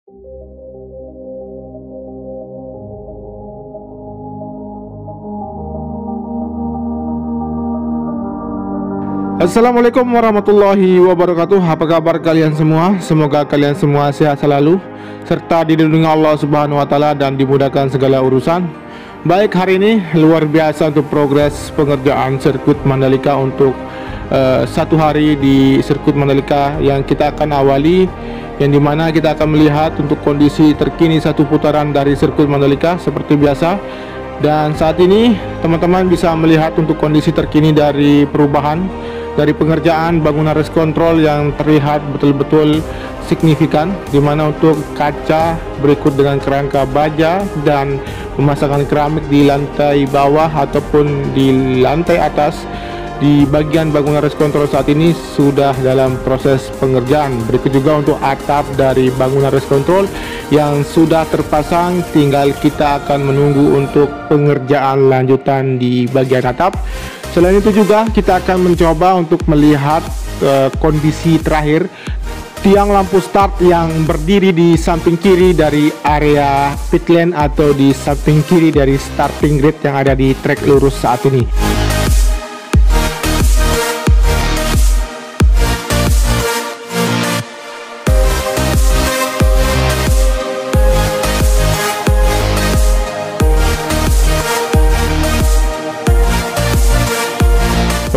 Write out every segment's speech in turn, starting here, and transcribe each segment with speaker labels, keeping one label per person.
Speaker 1: Assalamualaikum warahmatullahi wabarakatuh. Apa kabar kalian semua? Semoga kalian semua sehat selalu serta dilindungi Allah Subhanahu wa taala dan dimudahkan segala urusan. Baik, hari ini luar biasa untuk progres pengerjaan sirkuit Mandalika untuk satu hari di sirkuit Mandalika yang kita akan awali, yang dimana kita akan melihat untuk kondisi terkini satu putaran dari sirkuit Mandalika seperti biasa. Dan saat ini teman-teman bisa melihat untuk kondisi terkini dari perubahan dari pengerjaan bangunan race control yang terlihat betul-betul signifikan, dimana untuk kaca berikut dengan kerangka baja dan pemasangan keramik di lantai bawah ataupun di lantai atas di bagian bangunan race control saat ini sudah dalam proses pengerjaan. Berikut juga untuk atap dari bangunan race control yang sudah terpasang, tinggal kita akan menunggu untuk pengerjaan lanjutan di bagian atap. Selain itu juga kita akan mencoba untuk melihat kondisi terakhir tiang lampu start yang berdiri di samping kiri dari area pit lane atau di samping kiri dari starting grid yang ada di trek lurus saat ini.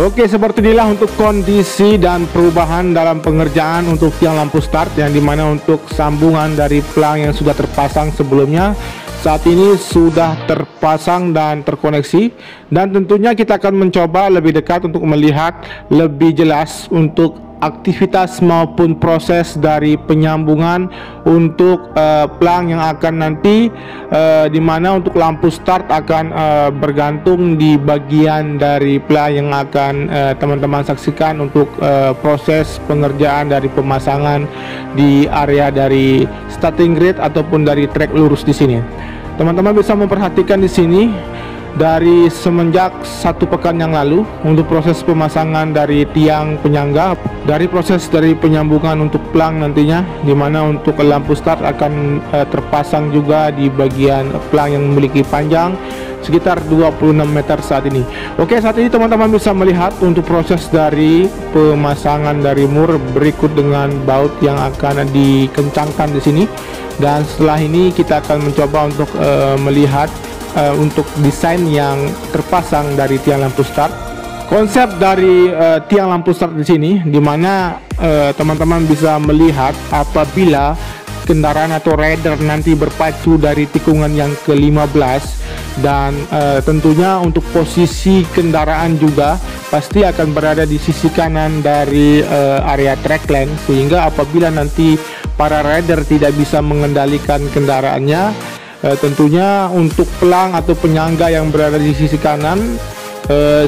Speaker 1: Oke, seperti inilah untuk kondisi dan perubahan dalam pengerjaan untuk tiang lampu start, yang dimana untuk sambungan dari pelang yang sudah terpasang sebelumnya saat ini sudah terpasang dan terkoneksi, dan tentunya kita akan mencoba lebih dekat untuk melihat lebih jelas untuk aktivitas maupun proses dari penyambungan untuk pelang yang akan nanti dimana untuk lampu start akan bergantung di bagian dari pelang yang akan teman-teman saksikan untuk proses pengerjaan dari pemasangan di area dari starting grid ataupun dari trek lurus di sini. Teman-teman bisa memperhatikan di sini dari semenjak satu pekan yang lalu untuk proses pemasangan dari tiang penyangga, dari proses dari penyambungan untuk pelang nantinya, dimana untuk lampu start akan terpasang juga di bagian pelang yang memiliki panjang sekitar 26 meter saat ini. Oke, saat ini teman-teman bisa melihat untuk proses dari pemasangan dari mur berikut dengan baut yang akan dikencangkan di sini, dan setelah ini kita akan mencoba untuk melihat untuk desain yang terpasang dari tiang lampu start. Konsep dari tiang lampu start di sini, dimana teman-teman bisa melihat apabila kendaraan atau rider nanti berpacu dari tikungan yang ke-15, dan tentunya untuk posisi kendaraan juga pasti akan berada di sisi kanan dari area track lane, sehingga apabila nanti para rider tidak bisa mengendalikan kendaraannya, tentunya untuk pelang atau penyangga yang berada di sisi kanan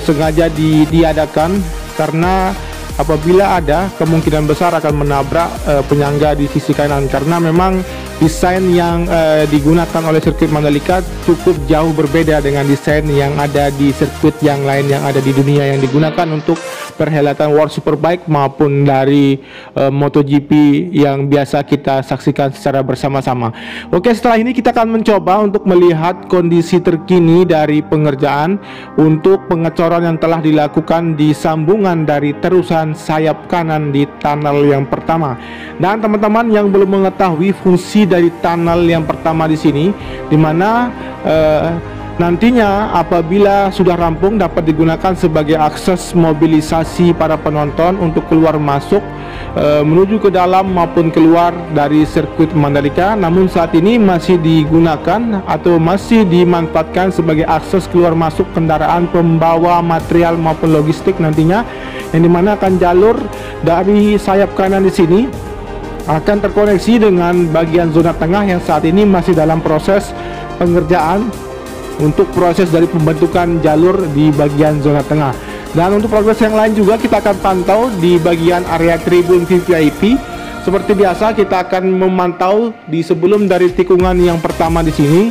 Speaker 1: sengaja diadakan, karena apabila ada kemungkinan besar akan menabrak penyangga di sisi kanan, karena memang desain yang digunakan oleh sirkuit Mandalika cukup jauh berbeda dengan desain yang ada di sirkuit yang lain yang ada di dunia yang digunakan untuk perhelatan World Superbike maupun dari MotoGP yang biasa kita saksikan secara bersama-sama. Oke, setelah ini kita akan mencoba untuk melihat kondisi terkini dari pengerjaan untuk pengecoran yang telah dilakukan di sambungan dari terusan sayap kanan di tunnel yang pertama. Dan teman-teman yang belum mengetahui fungsi dari tunnel yang pertama di sini, dimana nantinya apabila sudah rampung dapat digunakan sebagai akses mobilisasi para penonton untuk keluar masuk menuju ke dalam maupun keluar dari sirkuit Mandalika. Namun saat ini masih digunakan atau masih dimanfaatkan sebagai akses keluar masuk kendaraan pembawa material maupun logistik nantinya, yang dimana akan jalur dari sayap kanan di sini akan terkoneksi dengan bagian zona tengah yang saat ini masih dalam proses pengerjaan untuk proses dari pembentukan jalur di bagian zona tengah. Dan untuk progres yang lain juga kita akan pantau di bagian area tribun VIP. Seperti biasa kita akan memantau di sebelum dari tikungan yang pertama di sini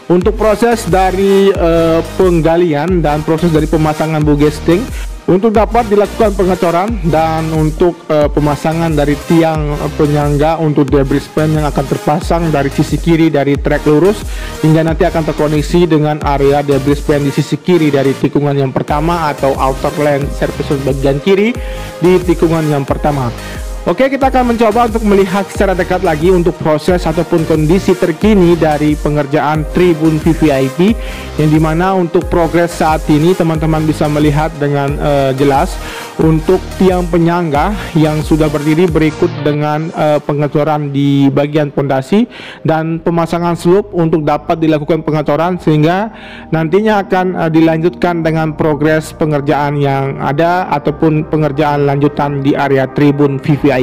Speaker 1: untuk proses dari penggalian dan proses dari pemasangan bogesting. untuk dapat dilakukan pengecoran dan untuk pemasangan dari tiang penyangga untuk debris span yang akan terpasang dari sisi kiri dari trek lurus hingga nanti akan terkoneksi dengan area debris span di sisi kiri dari tikungan yang pertama atau outer land surface bagian kiri di tikungan yang pertama. Oke, kita akan mencoba untuk melihat secara dekat lagi untuk proses ataupun kondisi terkini dari pengerjaan tribun VVIP, yang dimana untuk progres saat ini teman-teman bisa melihat dengan jelas untuk tiang penyangga yang sudah berdiri berikut dengan pengecoran di bagian pondasi dan pemasangan slope untuk dapat dilakukan pengecoran, sehingga nantinya akan dilanjutkan dengan progres pengerjaan yang ada ataupun pengerjaan lanjutan di area tribun VVIP.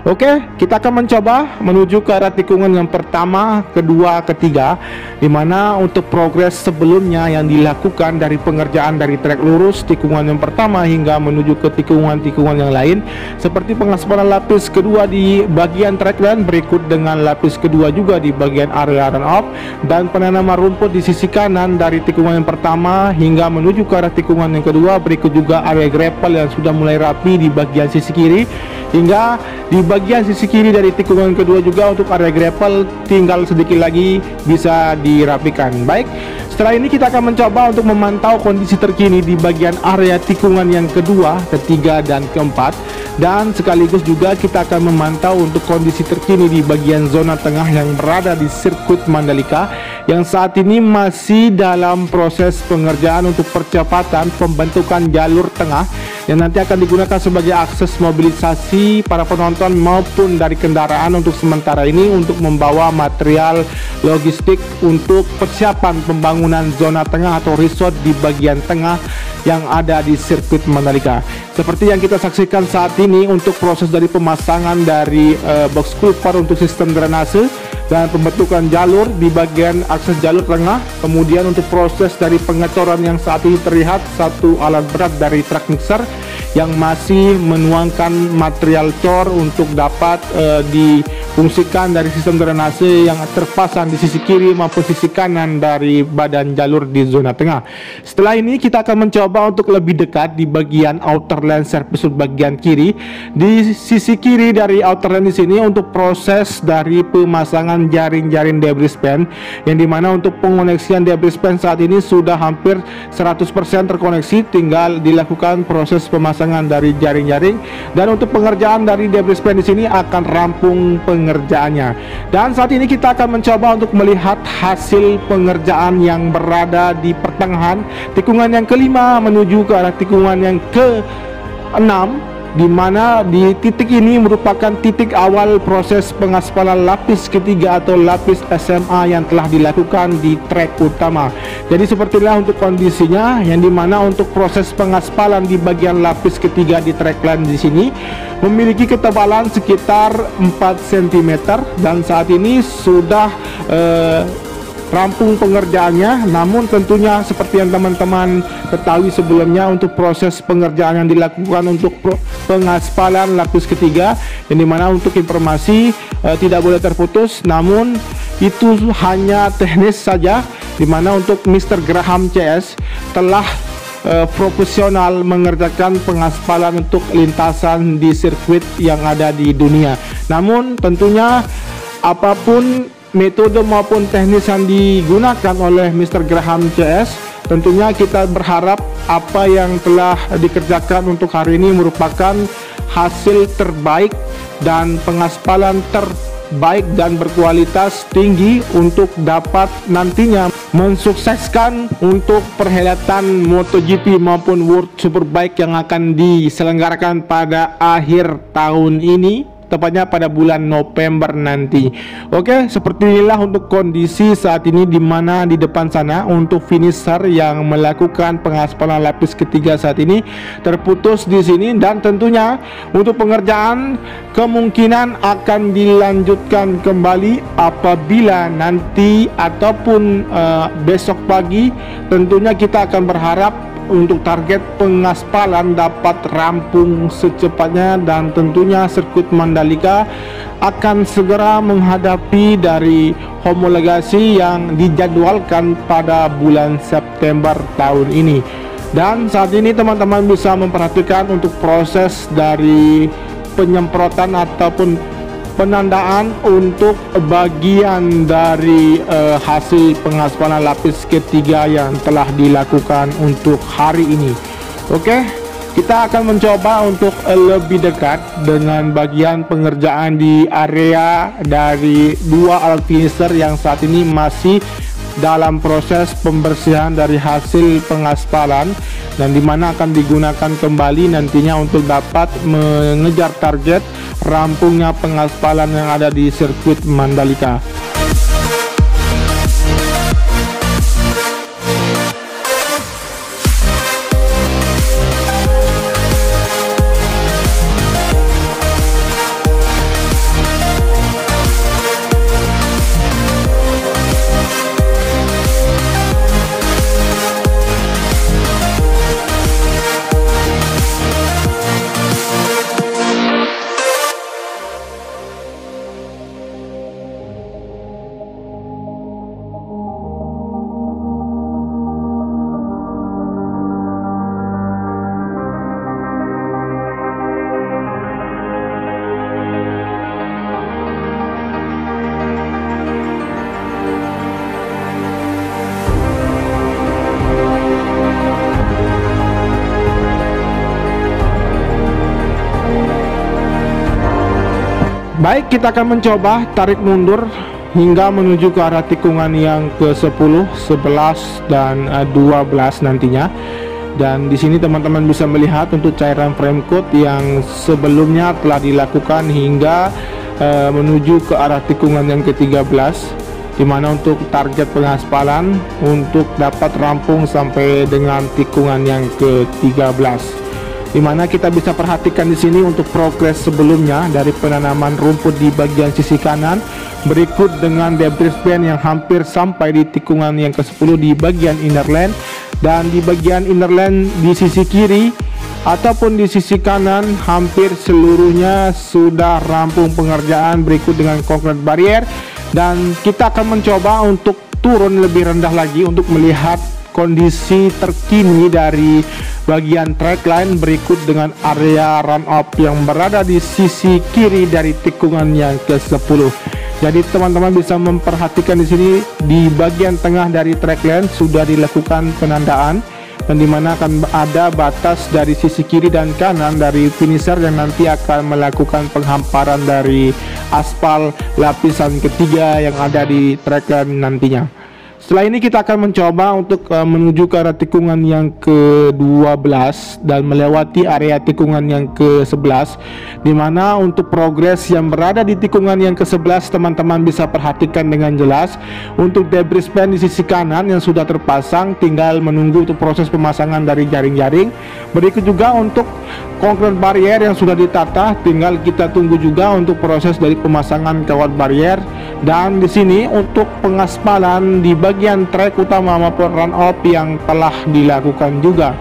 Speaker 1: Oke, kita akan mencoba menuju ke arah tikungan yang pertama, kedua, ketiga, dimana untuk progres sebelumnya yang dilakukan dari pengerjaan dari trek lurus tikungan yang pertama hingga menuju ke tikungan-tikungan yang lain, seperti pengaspalan lapis kedua di bagian trackland berikut dengan lapis kedua juga di bagian area run off, dan penanaman rumput di sisi kanan dari tikungan yang pertama hingga menuju ke arah tikungan yang kedua, berikut juga area gravel yang sudah mulai rapi di bagian sisi kiri, hingga di bagian sisi kiri dari tikungan kedua juga untuk area gravel tinggal sedikit lagi bisa dirapikan. Baik, setelah ini kita akan mencoba untuk memantau kondisi terkini di bagian area tikungan yang kedua, ketiga, dan keempat, dan sekaligus juga kita akan memantau untuk kondisi terkini di bagian zona tengah yang berada di sirkuit Mandalika yang saat ini masih dalam proses pengerjaan untuk percepatan pembentukan jalur tengah yang nanti akan digunakan sebagai akses mobilisasi para penonton maupun dari kendaraan untuk sementara ini untuk membawa material logistik untuk persiapan pembangunan zona tengah atau resort di bagian tengah yang ada di sirkuit Mandalika. Seperti yang kita saksikan saat ini untuk proses dari pemasangan dari box culvert untuk sistem drainase dan pembentukan jalur di bagian akses jalur tengah, kemudian untuk proses dari pengecoran yang saat ini terlihat satu alat berat dari truk mixer yang masih menuangkan material cor untuk dapat difungsikan dari sistem drainase yang terpasang di sisi kiri maupun sisi kanan dari badan jalur di zona tengah. Setelah ini kita akan mencoba untuk lebih dekat di bagian outer land surface bagian kiri. Di sisi kiri dari outer land di sini untuk proses dari pemasangan jaring-jaring debris span, yang dimana untuk pengoneksian debris span saat ini sudah hampir 100% terkoneksi, tinggal dilakukan proses pemasangan dari jaring-jaring, dan untuk pengerjaan dari debris span di sini akan rampung pengerjaannya. Dan saat ini kita akan mencoba untuk melihat hasil pengerjaan yang berada di pertengahan tikungan yang kelima menuju ke arah tikungan yang ke-6, di mana di titik ini merupakan titik awal proses pengaspalan lapis ketiga atau lapis SMA yang telah dilakukan di trek utama. Jadi sepertilah untuk kondisinya, yang dimana untuk proses pengaspalan di bagian lapis ketiga di trackland di sini memiliki ketebalan sekitar 4 cm dan saat ini sudah rampung pengerjaannya. Namun tentunya seperti yang teman-teman ketahui sebelumnya, untuk proses pengerjaan yang dilakukan untuk pengaspalan lapis ketiga, yang dimana untuk informasi tidak boleh terputus, namun itu hanya teknis saja, dimana untuk Mr. Graham CS telah profesional mengerjakan pengaspalan untuk lintasan di sirkuit yang ada di dunia. Namun tentunya apapun metode maupun teknis yang digunakan oleh Mr. Graham CS, tentunya kita berharap apa yang telah dikerjakan untuk hari ini merupakan hasil terbaik dan pengaspalan terbaik dan berkualitas tinggi untuk dapat nantinya mensukseskan untuk perhelatan MotoGP maupun World Superbike yang akan diselenggarakan pada akhir tahun ini, tepatnya pada bulan November nanti. Oke, seperti inilah untuk kondisi saat ini, di mana di depan sana untuk finisher yang melakukan pengaspalan lapis ketiga saat ini terputus di sini, dan tentunya untuk pengerjaan kemungkinan akan dilanjutkan kembali apabila nanti ataupun besok pagi. Tentunya kita akan berharap untuk target pengaspalan dapat rampung secepatnya, dan tentunya sirkuit Mandalika akan segera menghadapi dari homologasi yang dijadwalkan pada bulan September tahun ini. Dan saat ini teman-teman bisa memperhatikan untuk proses dari penyemprotan ataupun penandaan untuk bagian dari hasil pengaspalan lapis ketiga yang telah dilakukan untuk hari ini. Oke, kita akan mencoba untuk lebih dekat dengan bagian pengerjaan di area dari dua alat finisher yang saat ini masih dalam proses pembersihan dari hasil pengaspalan, dan dimana akan digunakan kembali nantinya untuk dapat mengejar target rampungnya pengaspalan yang ada di sirkuit Mandalika. Baik, kita akan mencoba tarik mundur hingga menuju ke arah tikungan yang ke-10, 11 dan 12 nantinya. Dan di sini teman-teman bisa melihat untuk cairan frame coat yang sebelumnya telah dilakukan hingga menuju ke arah tikungan yang ke-13, dimana untuk target pengaspalan untuk dapat rampung sampai dengan tikungan yang ke-13. Dimana kita bisa perhatikan di sini untuk progres sebelumnya dari penanaman rumput di bagian sisi kanan, berikut dengan debris band yang hampir sampai di tikungan yang ke-10 di bagian inner lane, dan di bagian inner lane di sisi kiri ataupun di sisi kanan hampir seluruhnya sudah rampung pengerjaan, berikut dengan concrete barrier. Dan kita akan mencoba untuk turun lebih rendah lagi untuk melihat kondisi terkini dari bagian track line, berikut dengan area run up yang berada di sisi kiri dari tikungan yang ke-10. Jadi teman-teman bisa memperhatikan di sini di bagian tengah dari track line sudah dilakukan penandaan, dan dimana akan ada batas dari sisi kiri dan kanan dari finisher yang nanti akan melakukan penghamparan dari aspal lapisan ketiga yang ada di track line nantinya. Setelah ini kita akan mencoba untuk menuju ke arah tikungan yang ke-12 dan melewati area tikungan yang ke-11, dimana untuk progres yang berada di tikungan yang ke-11 teman-teman bisa perhatikan dengan jelas untuk debris band di sisi kanan yang sudah terpasang, tinggal menunggu untuk proses pemasangan dari jaring-jaring. Berikut juga untuk concrete barrier yang sudah ditata, tinggal kita tunggu juga untuk proses dari pemasangan kawat barrier. Dan di sini untuk pengaspalan di bagian trek utama maupun run up yang telah dilakukan juga.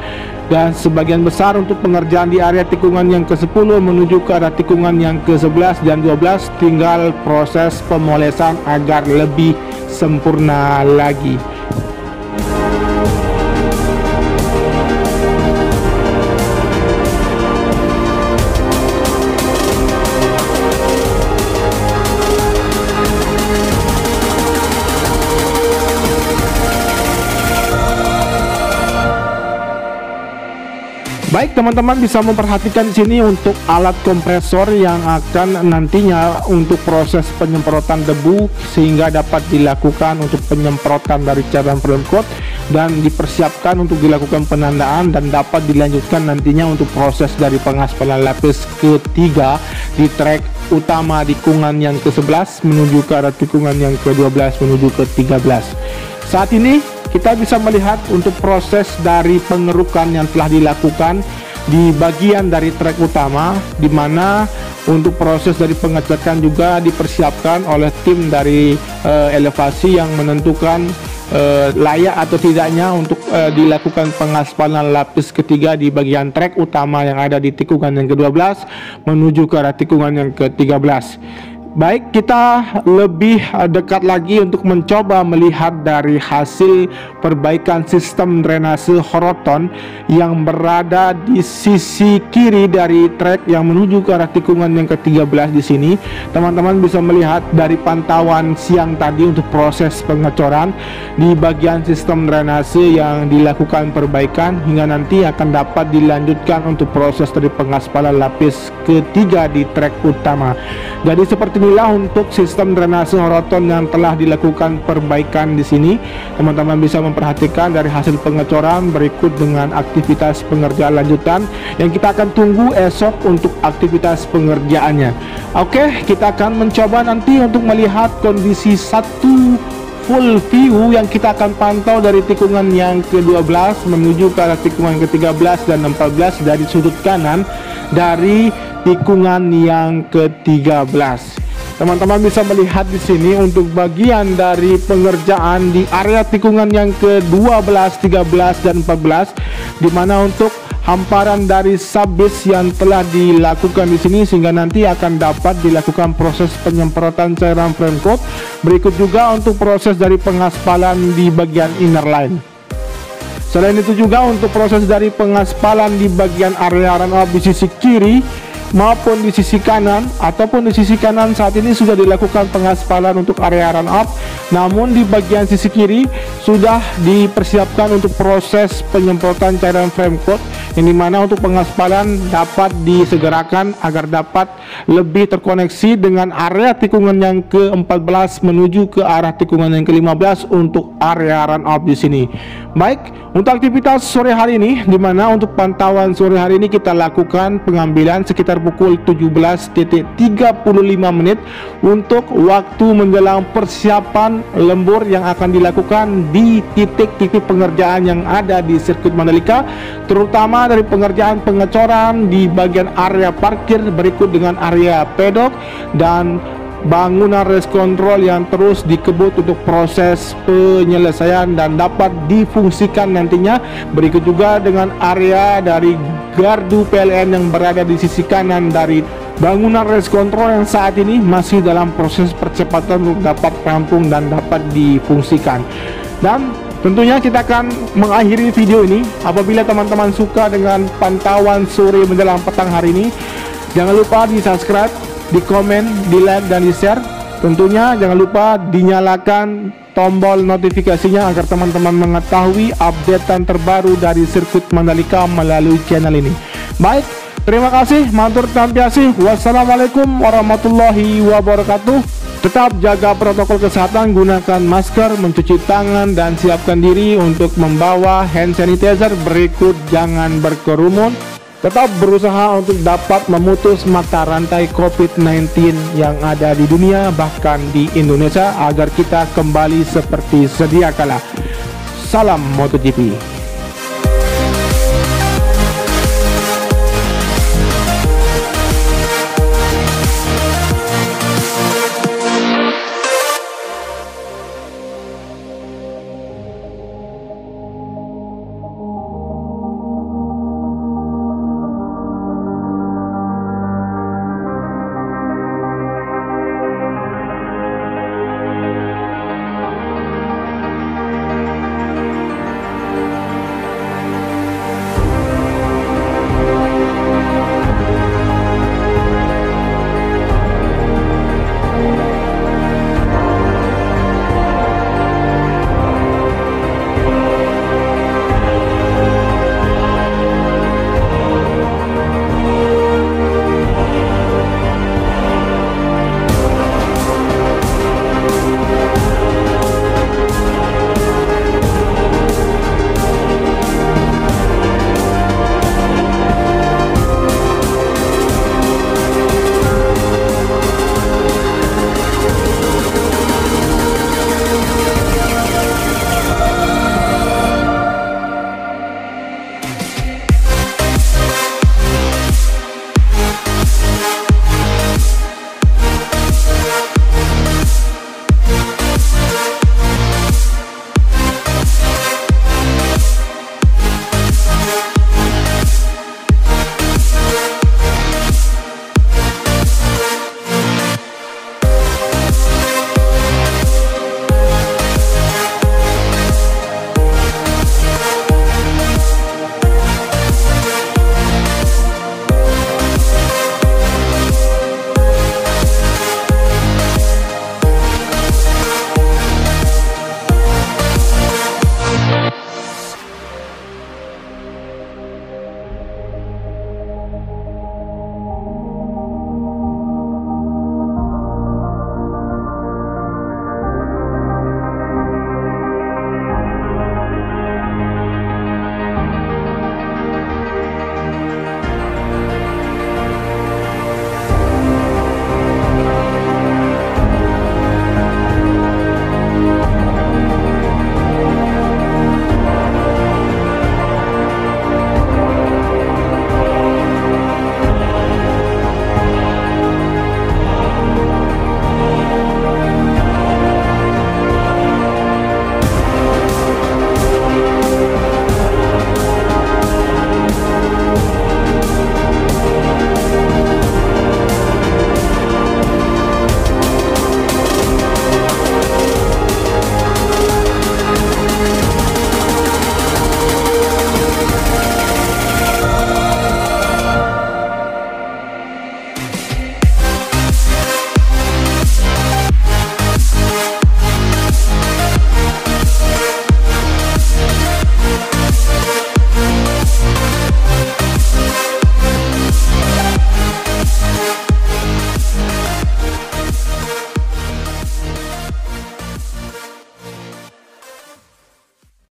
Speaker 1: Dan sebagian besar untuk pengerjaan di area tikungan yang ke-10 menuju ke arah tikungan yang ke-11 dan 12 tinggal proses pemolesan agar lebih sempurna lagi. Baik, teman-teman bisa memperhatikan di sini untuk alat kompresor yang akan nantinya untuk proses penyemprotan debu sehingga dapat dilakukan untuk penyemprotan dari cairan frame coat dan dipersiapkan untuk dilakukan penandaan dan dapat dilanjutkan nantinya untuk proses dari pengaspalan lapis ketiga di trek utama tikungan yang ke-11 menuju ke arah tikungan yang ke-12 menuju ke-13. Saat ini kita bisa melihat untuk proses dari pengerukan yang telah dilakukan di bagian dari trek utama, di mana untuk proses dari pengecekan juga dipersiapkan oleh tim dari elevasi yang menentukan layak atau tidaknya untuk dilakukan pengaspalan lapis ketiga di bagian trek utama yang ada di tikungan yang ke-12 menuju ke arah tikungan yang ke-13. Baik, kita lebih dekat lagi untuk mencoba melihat dari hasil perbaikan sistem drainase Horoton yang berada di sisi kiri dari trek yang menuju ke arah tikungan yang ke-13 di sini. Teman-teman bisa melihat dari pantauan siang tadi untuk proses pengecoran di bagian sistem drainase yang dilakukan perbaikan hingga nanti akan dapat dilanjutkan untuk proses dari pengaspalan lapis ketiga di trek utama. Jadi seperti inilah untuk sistem drainase Horoton yang telah dilakukan perbaikan di sini. Teman-teman bisa memperhatikan dari hasil pengecoran berikut dengan aktivitas pengerjaan lanjutan yang kita akan tunggu esok untuk aktivitas pengerjaannya. Oke, kita akan mencoba nanti untuk melihat kondisi satu full view yang kita akan pantau dari tikungan yang ke-12 menuju ke arah tikungan ke-13 dan 14 dari sudut kanan dari tikungan yang ke-13. Teman-teman bisa melihat di sini untuk bagian dari pengerjaan di area tikungan yang ke-12, 13 dan 14, di mana untuk hamparan dari subbase yang telah dilakukan di sini sehingga nanti akan dapat dilakukan proses penyemprotan cairan frame coat. Berikut juga untuk proses dari pengaspalan di bagian inner line. Selain itu juga untuk proses dari pengaspalan di bagian area run up di sisi kiri maupun di sisi kanan, ataupun di sisi kanan saat ini sudah dilakukan pengaspalan untuk area run up, namun di bagian sisi kiri sudah dipersiapkan untuk proses penyemprotan cairan frame coat, yang dimana untuk pengaspalan dapat disegerakan agar dapat lebih terkoneksi dengan area tikungan yang ke-14 menuju ke arah tikungan yang ke-15 untuk area run up di sini. Baik, untuk aktivitas sore hari ini, dimana untuk pantauan sore hari ini kita lakukan pengambilan sekitar pukul 17.35 menit untuk waktu menjelang persiapan lembur yang akan dilakukan di titik-titik pengerjaan yang ada di sirkuit Mandalika, terutama dari pengerjaan pengecoran di bagian area parkir, berikut dengan area pedok dan bangunan race control yang terus dikebut untuk proses penyelesaian dan dapat difungsikan nantinya. Berikut juga dengan area dari gardu PLN yang berada di sisi kanan dari bangunan race control yang saat ini masih dalam proses percepatan untuk dapat rampung dan dapat difungsikan. Dan tentunya kita akan mengakhiri video ini. Apabila teman-teman suka dengan pantauan sore menjelang petang hari ini, jangan lupa di subscribe, di komen, di like, dan di share. Tentunya jangan lupa dinyalakan tombol notifikasinya agar teman-teman mengetahui updatean terbaru dari sirkuit Mandalika melalui channel ini. Baik, terima kasih, matur tampiasih. Wassalamualaikum warahmatullahi wabarakatuh. Tetap jaga protokol kesehatan, gunakan masker, mencuci tangan, dan siapkan diri untuk membawa hand sanitizer. Berikut jangan berkerumun. Tetap berusaha untuk dapat memutus mata rantai COVID-19 yang ada di dunia, bahkan di Indonesia, agar kita kembali seperti sedia kala. Salam MotoGP.